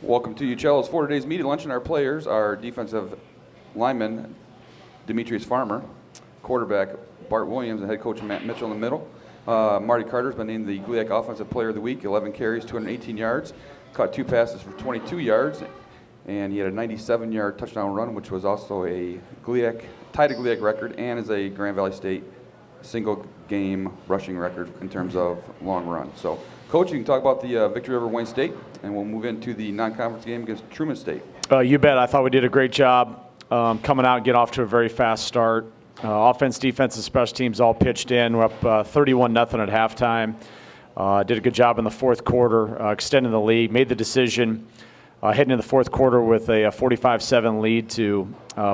Welcome to Uccello's 4 Today's Media Luncheon. Our players are defensive lineman Demetrius Farmer, quarterback Bart Williams, and head coach Matt Mitchell in the middle. Marty Carter's been named the GVSU Offensive Player of the Week, 11 carries, 218 yards, caught 2 passes for 22 yards, and he had a 97-yard touchdown run, which was also a tied a GVSU record and is a Grand Valley State single-game rushing record in terms of long run. So, Coach, you can talk about the victory over Wayne State, and we'll move into the non-conference game against Truman State. You bet. I thought we did a great job coming out and get off to a very fast start. Offense, defense, and special teams all pitched in. We're up 31-0 at halftime. Did a good job in the fourth quarter, extending the lead. Made the decision heading into the fourth quarter with a 45-7 lead to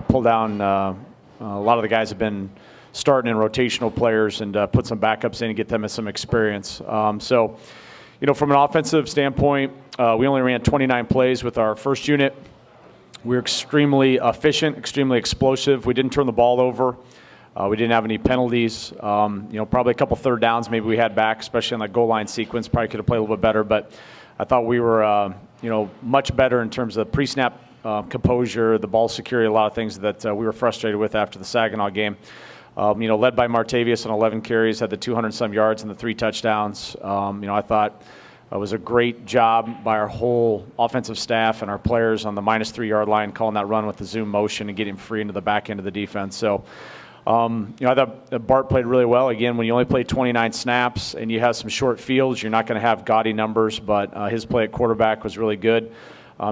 pull down. A lot of the guys have been starting in rotational players and put some backups in and get them some experience. So, you know, from an offensive standpoint, we only ran 29 plays with our first unit. We were extremely efficient, extremely explosive. We didn't turn the ball over. We didn't have any penalties. You know, probably a couple third downs maybe we had back, especially on that goal line sequence. Probably could have played a little bit better, but I thought we were, you know, much better in terms of pre-snap composure, the ball security, a lot of things that we were frustrated with after the Saginaw game. You know, led by Martavius on 11 carries, had the 200-some yards and the 3 touchdowns. You know, I thought it was a great job by our whole offensive staff and our players on the -3-yard line, calling that run with the zoom motion and getting free into the back end of the defense. So, you know, I thought Bart played really well. Again, when you only play 29 snaps and you have some short fields, you're not going to have gaudy numbers, but his play at quarterback was really good.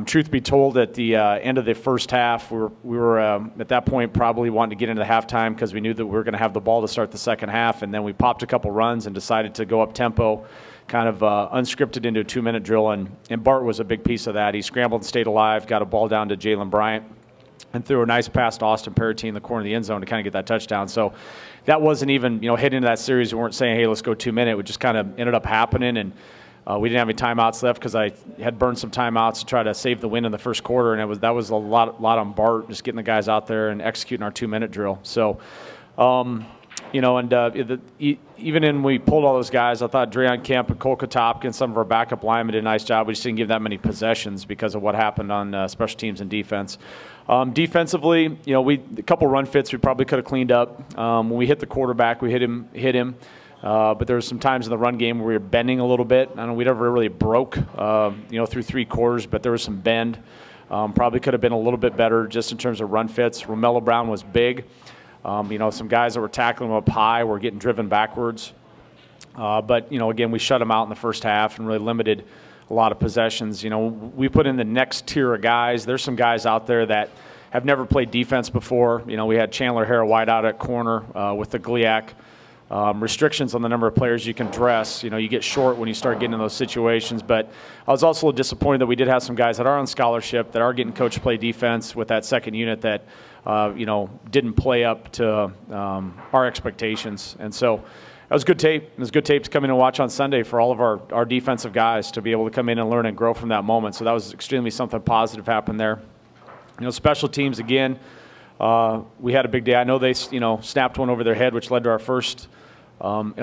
Truth be told, at the end of the first half, we were at that point probably wanting to get into the halftime because we knew that we were going to have the ball to start the second half, and then we popped a couple runs and decided to go up tempo, kind of unscripted into a 2-minute drill, and Bart was a big piece of that. He scrambled and stayed alive, got a ball down to Jalen Bryant, and threw a nice pass to Austin Parity in the corner of the end zone to kind of get that touchdown. So that wasn't even, you know, heading into that series, we weren't saying, hey, let's go 2-minute. It just kind of ended up happening, and we didn't have any timeouts left because I had burned some timeouts to try to save the win in the first quarter, and that was a lot on Bart, just getting the guys out there and executing our 2-minute drill. So, you know, and even when we pulled all those guys, I thought Dreon Kemp and Cole Katopkin, some of our backup linemen, did a nice job. We just didn't give that many possessions because of what happened on special teams and defense. Defensively, you know, a couple run fits we probably could have cleaned up. When we hit the quarterback, we hit him. But there were some times in the run game where we were bending a little bit. I don't know, we never really broke, you know, through 3 quarters, but there was some bend. Probably could have been a little bit better just in terms of run fits. Romello Brown was big. You know, some guys that were tackling him up high were getting driven backwards. But, you know, again, we shut them out in the first half and really limited a lot of possessions. You know, we put in the next tier of guys. There's some guys out there that have never played defense before. You know, we had Chandler Hare wide out at corner with the GLIAC. Restrictions on the number of players you can dress. You know, you get short when you start getting in those situations. But I was also disappointed that we did have some guys that are on scholarship that are getting coached to play defense with that second unit that, you know, didn't play up to our expectations. And so that was good tape. It was good tape to come in and watch on Sunday for all of our defensive guys to be able to come in and learn and grow from that moment. So that was extremely something positive happened there. You know, special teams, again, we had a big day. I know they, you know, snapped one over their head, which led to our first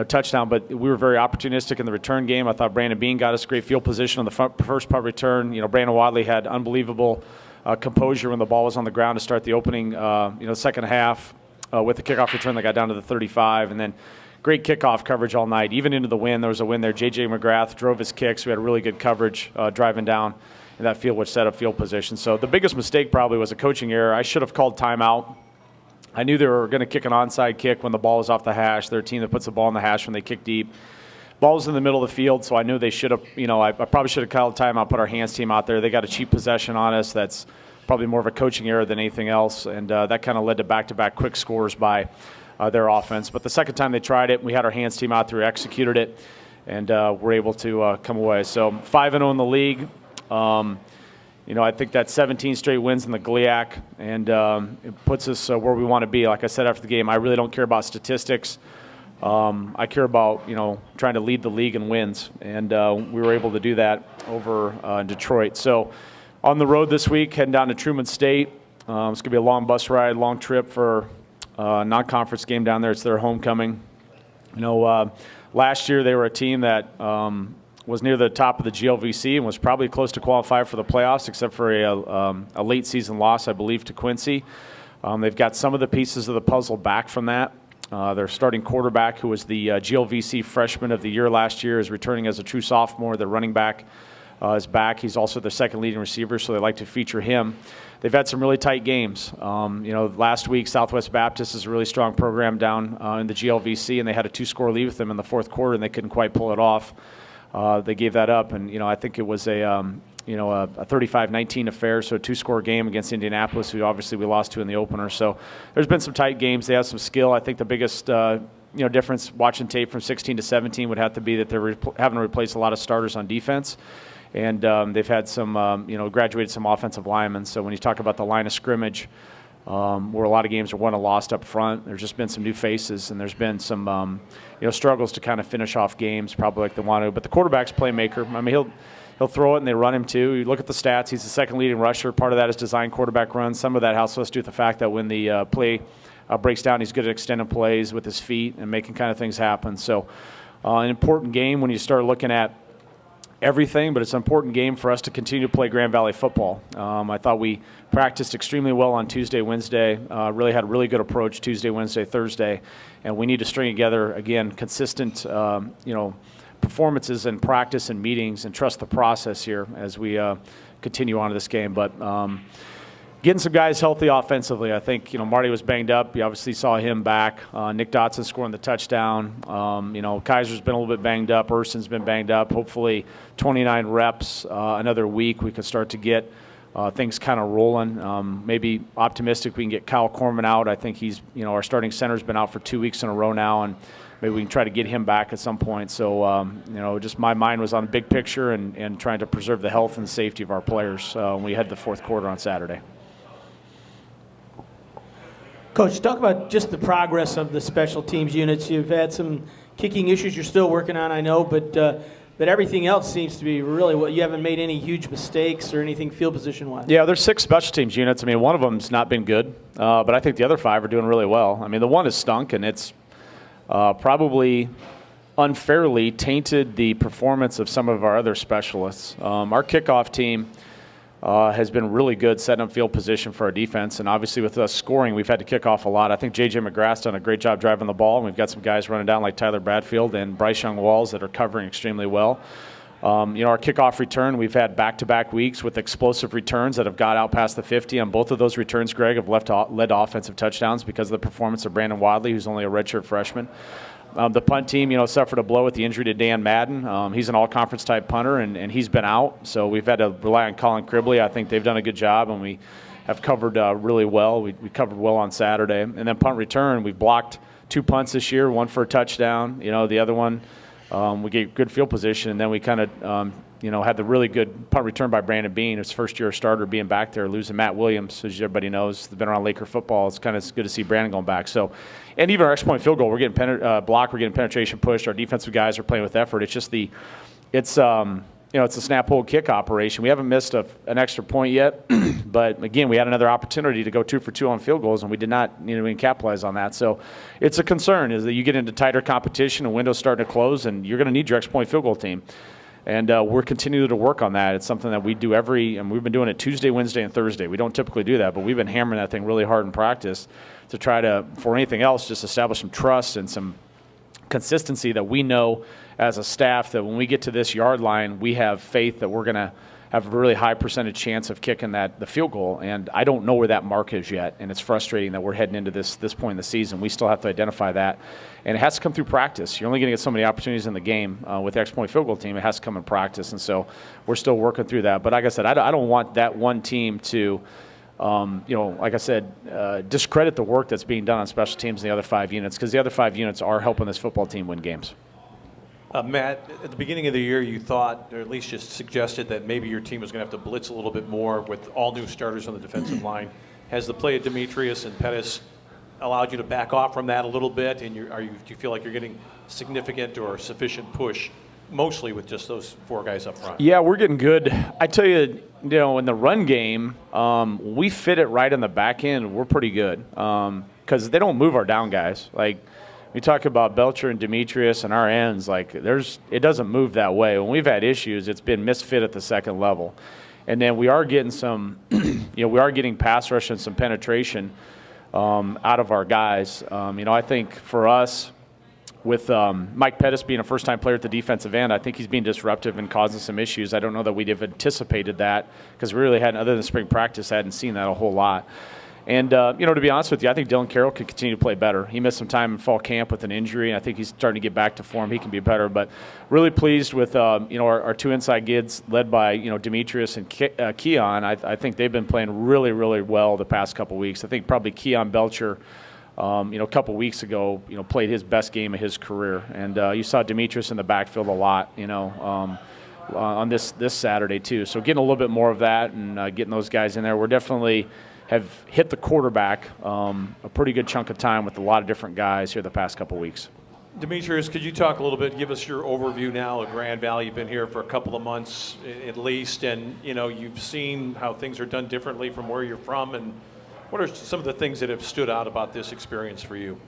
touchdown, but we were very opportunistic in the return game. I thought Brandon Bean got us great field position on the first punt return. You know, Brandon Wadley had unbelievable composure when the ball was on the ground to start the opening, you know, second half with the kickoff return that got down to the 35, and then great kickoff coverage all night. Even into the win, there was a win there. J.J. McGrath drove his kicks. We had really good coverage driving down in that field, which set up field position. So the biggest mistake probably was a coaching error. I should have called timeout. I knew they were going to kick an onside kick when the ball was off the hash. They're a team that puts the ball in the hash when they kick deep. Ball was in the middle of the field, so I knew they should have, you know, I probably should have called timeout, put our hands team out there. They got a cheap possession on us. That's probably more of a coaching error than anything else, and that kind of led to back-to-back quick scores by their offense. But the second time they tried it, we had our hands team out there, executed it, and were able to come away. So 5-0 in the league. You know, I think that's 17 straight wins in the GLIAC, and it puts us where we want to be. Like I said after the game, I really don't care about statistics. I care about, you know, trying to lead the league in wins, and we were able to do that over in Detroit. So on the road this week, heading down to Truman State. It's going to be a long bus ride, long trip for a non-conference game down there. It's their homecoming. You know, last year they were a team that was near the top of the GLVC and was probably close to qualify for the playoffs, except for a late season loss, I believe, to Quincy. They've got some of the pieces of the puzzle back from that. Their starting quarterback, who was the GLVC freshman of the year last year, is returning as a true sophomore. Their running back is back. He's also their second leading receiver, so they like to feature him. They've had some really tight games. Last week, Southwest Baptist is a really strong program down in the GLVC, and they had a 2-score lead with them in the fourth quarter, and they couldn't quite pull it off. They gave that up, and I think it was a 35-19 affair, so a 2-score game against Indianapolis, who obviously we lost to in the opener. So there's been some tight games. They have some skill. I think the biggest difference watching tape from 16 to 17 would have to be that they're having to replace a lot of starters on defense. And they've had some, graduated some offensive linemen. So when you talk about the line of scrimmage, where a lot of games are won and lost up front, there's just been some new faces, and there's been some, struggles to kind of finish off games, probably like they want to. But the quarterback's playmaker. I mean, he'll throw it, and they run him too. You look at the stats; he's the second leading rusher. Part of that is design quarterback runs. Some of that has to do with the fact that when the play breaks down, he's good at extending plays with his feet and making kind of things happen. So, an important game when you start looking at everything, but it's an important game for us to continue to play Grand Valley football. I thought we practiced extremely well on Tuesday, Wednesday, really had a really good approach Tuesday, Wednesday, Thursday, and we need to string together, again, consistent, performances and practice and meetings and trust the process here as we continue on to this game. But getting some guys healthy offensively, I think, Marty was banged up. You obviously saw him back. Nick Dotson scoring the touchdown. Kaiser's been a little bit banged up. Urson's been banged up. Hopefully 29 reps, another week, we can start to get things kind of rolling. Maybe optimistic we can get Kyle Corman out. I think he's, our starting center's been out for 2 weeks in a row now, and maybe we can try to get him back at some point. So, just my mind was on the big picture and trying to preserve the health and safety of our players when we head the fourth quarter on Saturday. Coach, talk about just the progress of the special teams units. You've had some kicking issues you're still working on, I know, but everything else seems to be really well. You haven't made any huge mistakes or anything field position-wise. Yeah, there's 6 special teams units. I mean, one of them's not been good, but I think the other 5 are doing really well. I mean, the one has stunk, and it's probably unfairly tainted the performance of some of our other specialists. Our kickoff team has been really good setting up field position for our defense, and obviously with us scoring, we've had to kick off a lot. I think J.J. McGrath's done a great job driving the ball, and we've got some guys running down like Tyler Bradfield and Bryce Young Walls that are covering extremely well. Our kickoff return, we've had back-to-back weeks with explosive returns that have got out past the 50. On both of those returns, Greg, have led to offensive touchdowns because of the performance of Brandon Wadley, who's only a redshirt freshman. The punt team, suffered a blow with the injury to Dan Madden. He's an all-conference type punter, and he's been out. So we've had to rely on Colin Cribley. I think they've done a good job, and we have covered really well. We covered well on Saturday. And then punt return, we've blocked 2 punts this year, one for a touchdown. The other one, we gave good field position, and then we kind of, had the really good punt return by Brandon Bean, his first-year starter, being back there, losing Matt Williams, as everybody knows. They've been around Laker football. It's kind of good to see Brandon going back. So, and even our extra-point field goal, we're getting blocked, we're getting penetration pushed. Our defensive guys are playing with effort. It's just it's a snap, hold, kick operation. We haven't missed an extra point yet, but again, we had another opportunity to go 2 for 2 on field goals, and we did not capitalize on that. So it's a concern is that you get into tighter competition and windows starting to close, and you're going to need your extra point field goal team. And we're continuing to work on that. It's something that we do and we've been doing it Tuesday, Wednesday, and Thursday. We don't typically do that, but we've been hammering that thing really hard in practice to try to, for anything else, just establish some trust and some consistency that we know as a staff that when we get to this yard line, we have faith that we're going to have a really high percentage chance of kicking the field goal. And I don't know where that mark is yet, and it's frustrating that we're heading into this point in the season. We still have to identify that, and it has to come through practice. You're only going to get so many opportunities in the game with the extra point field goal team. It has to come in practice, and so we're still working through that. But like I said, I don't want that one team to like I said, discredit the work that's being done on special teams in the other 5 units, because the other 5 units are helping this football team win games. Matt, at the beginning of the year, you thought, or at least just suggested, that maybe your team was going to have to blitz a little bit more with all new starters on the defensive line. Has the play of Demetrius and Pettis allowed you to back off from that a little bit? And do you feel like you're getting significant or sufficient push, mostly with just those 4 guys up front? Yeah, we're getting good. I tell you, in the run game, we fit it right in the back end. We're pretty good because they don't move our down guys. Like, we talk about Belcher and Demetrius and our ends, like it doesn't move that way. When we've had issues, it's been misfit at the second level. And then we are getting some, we are getting pass rush and some penetration out of our guys. I think for us, with Mike Pettis being a first-time player at the defensive end, I think he's being disruptive and causing some issues. I don't know that we'd have anticipated that because we really hadn't, other than spring practice, I hadn't seen that a whole lot. And, to be honest with you, I think Dylan Carroll could continue to play better. He missed some time in fall camp with an injury, and I think he's starting to get back to form. He can be better. But really pleased with, our two inside kids led by, Demetrius and Keon. I think they've been playing really, really well the past couple weeks. I think probably Keon Belcher, a couple weeks ago, played his best game of his career. And you saw Demetrius in the backfield a lot, on this Saturday too. So getting a little bit more of that and getting those guys in there. We're definitely have hit the quarterback a pretty good chunk of time with a lot of different guys here the past couple weeks. Demetrius, could you talk a little bit, give us your overview now of Grand Valley? You've been here for a couple of months at least, and you've seen how things are done differently from where you're from, and what are some of the things that have stood out about this experience for you?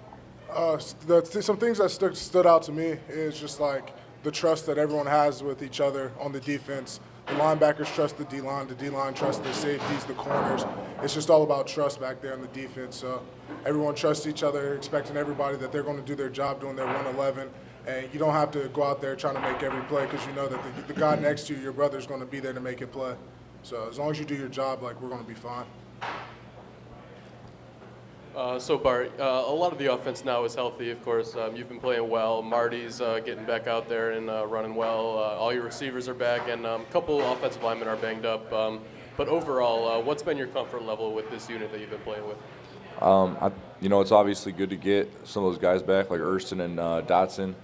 Some things that stood out to me is just like the trust that everyone has with each other on the defense. The linebackers trust the D-line trusts the safeties, the corners. It's just all about trust back there on the defense. So everyone trusts each other, expecting everybody that they're going to do their job doing their 111. And you don't have to go out there trying to make every play because you know that the guy next to you, your brother's going to be there to make it play. So as long as you do your job, we're going to be fine. So Bart, a lot of the offense now is healthy, of course. You've been playing well. Marty's getting back out there and running well. All your receivers are back, and a couple offensive linemen are banged up. But overall, what's been your comfort level with this unit that you've been playing with? It's obviously good to get some of those guys back, like Erston and Dotson.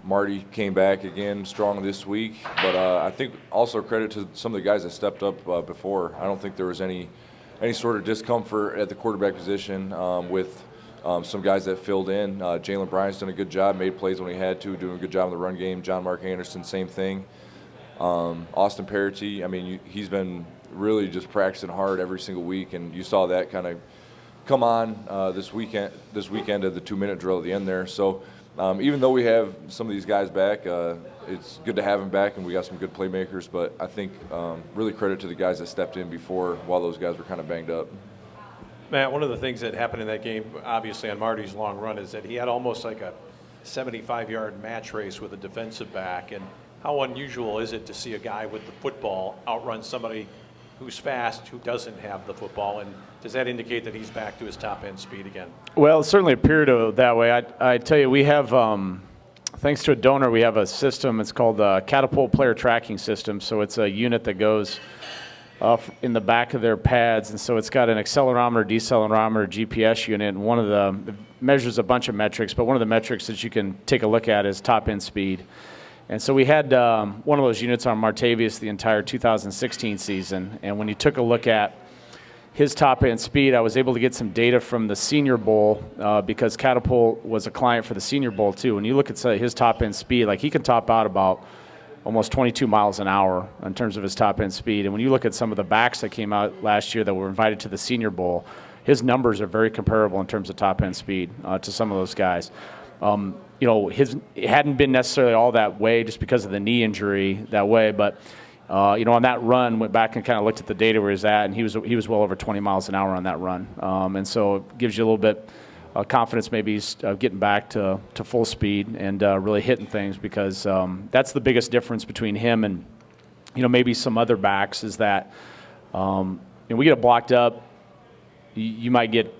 Marty came back again strong this week, but I think also credit to some of the guys that stepped up before. I don't think there was any sort of discomfort at the quarterback position with some guys that filled in. Jalen Bryant's done a good job, made plays when he had to, doing a good job in the run game. John Mark Anderson, same thing. Austin Parity, he's been really just practicing hard every single week, and you saw that kind of come on this weekend at the 2-minute drill at the end there. So even though we have some of these guys back, it's good to have them back, and we got some good playmakers. But I think really credit to the guys that stepped in before while those guys were kind of banged up. Matt, one of the things that happened in that game, obviously on Marty's long run, is that he had almost like a 75-yard match race with a defensive back. And how unusual is it to see a guy with the football outrun somebody who's fast, who doesn't have the football, and does that indicate that he's back to his top-end speed again? Well, it certainly appeared that way. I tell you, we have, thanks to a donor, we have a system. It's called the Catapult Player Tracking System. So it's a unit that goes in the back of their pads, and so it's got an accelerometer, decelerometer, GPS unit, and one of the measures a bunch of metrics, but one of the metrics that you can take a look at is top-end speed. And so we had one of those units on Martavius the entire 2016 season, and when you took a look at his top-end speed, I was able to get some data from the Senior Bowl because Catapult was a client for the Senior Bowl too. When you look at his top-end speed, he can top out about almost 22 miles an hour in terms of his top-end speed. And when you look at some of the backs that came out last year that were invited to the Senior Bowl, his numbers are very comparable in terms of top-end speed to some of those guys. It hadn't been necessarily all that way just because of the knee injury that way, but on that run, went back and kind of looked at the data where he's at, and he was well over 20 miles an hour on that run. And so it gives you a little bit of confidence maybe he's getting back to full speed and really hitting things, because that's the biggest difference between him and, maybe some other backs is that we get it blocked up, you might get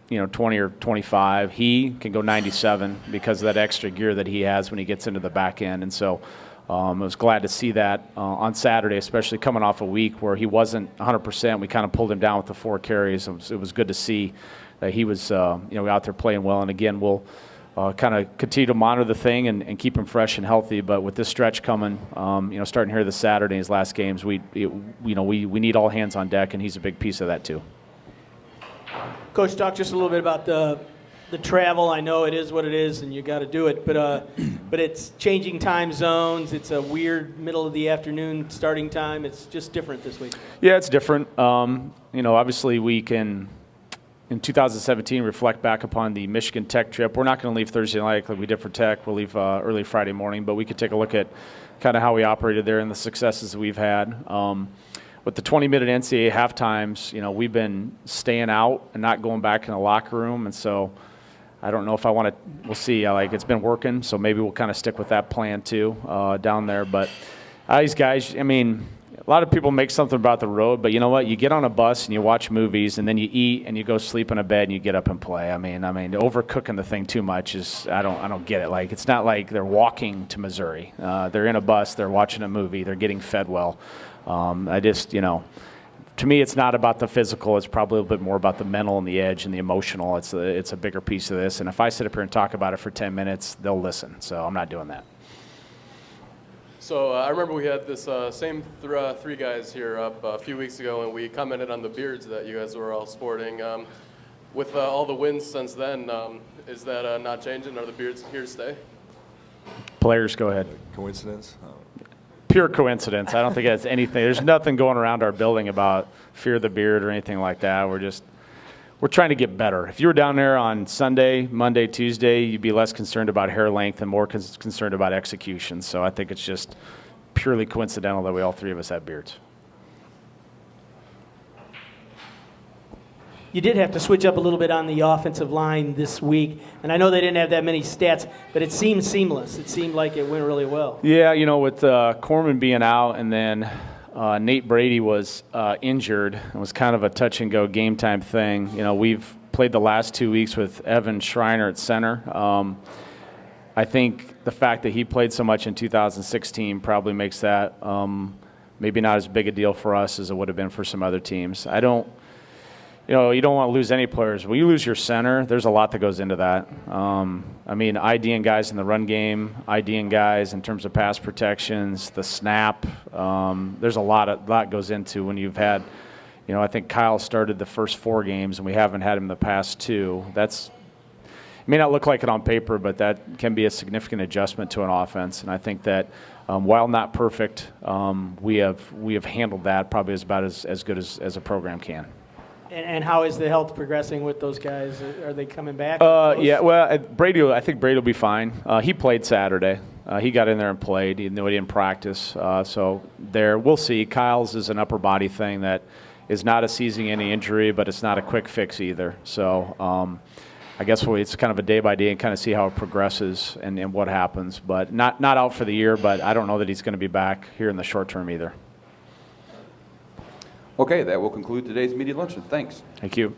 20 or 25. He can go 97 because of that extra gear that he has when he gets into the back end. And so I was glad to see that on Saturday, especially coming off a week where he wasn't 100%. We kind of pulled him down with the 4 carries. It was good to see that he was out there playing well. And again, we'll kind of continue to monitor the thing and keep him fresh and healthy. But with this stretch coming, starting here this Saturday, his last games, we need all hands on deck, and he's a big piece of that too. Coach, talk just a little bit about the travel. I know it is what it is, and you got to do it. But it's changing time zones. It's a weird middle of the afternoon starting time. It's just different this week. Yeah, it's different. Obviously we can in 2017 reflect back upon the Michigan Tech trip. We're not going to leave Thursday night like we did for Tech. We'll leave early Friday morning, but we could take a look at kind of how we operated there and the successes that we've had. With the 20-minute NCAA halftimes, we've been staying out and not going back in the locker room, and so I don't know if I want to. We'll see. It's been working, so maybe we'll kind of stick with that plan too down there. But these guys, a lot of people make something about the road, but you know what? You get on a bus and you watch movies, and then you eat and you go sleep in a bed and you get up and play. Overcooking the thing too much is I don't get it. It's not like they're walking to Missouri. They're in a bus. They're watching a movie. They're getting fed well. To me, it's not about the physical. It's probably a little bit more about the mental and the edge and the emotional. It's a bigger piece of this. And if I sit up here and talk about it for 10 minutes, they'll listen. So I'm not doing that. So I remember we had this same three guys here up a few weeks ago, and we commented on the beards that you guys were all sporting. With all the wins since then, is that not changing? Are the beards here to stay? Players, go ahead. Coincidence? Pure coincidence. I don't think that's anything. There's nothing going around our building about fear of the beard or anything like that. We're trying to get better. If you were down there on Sunday, Monday, Tuesday, you'd be less concerned about hair length and more concerned about execution. So I think it's just purely coincidental that we all three of us have beards. You did have to switch up a little bit on the offensive line this week, and I know they didn't have that many stats, but it seemed seamless. It seemed like it went really well. Yeah, with Corman being out and then Nate Brady was injured. It was kind of a touch-and-go game-time thing. We've played the last 2 weeks with Evan Schreiner at center. I think the fact that he played so much in 2016 probably makes that maybe not as big a deal for us as it would have been for some other teams. You don't want to lose any players. When you lose your center, there's a lot that goes into that. IDing guys in the run game, IDing guys in terms of pass protections, the snap. There's a lot goes into when you've had, I think Kyle started the first 4 games and we haven't had him the past 2. It may not look like it on paper, but that can be a significant adjustment to an offense. And I think that while not perfect, we have handled that probably about as good as a program can. And how is the health progressing with those guys? Are they coming back? Yeah, well, I think Brady will be fine. He played Saturday. He got in there and played, even though he didn't practice. We'll see. Kyle's is an upper body thing that is not a season-ending injury, but it's not a quick fix either. So I guess it's kind of a day-by-day and kind of see how it progresses and what happens. But not out for the year, but I don't know that he's going to be back here in the short term either. Okay, that will conclude today's media luncheon. Thanks. Thank you.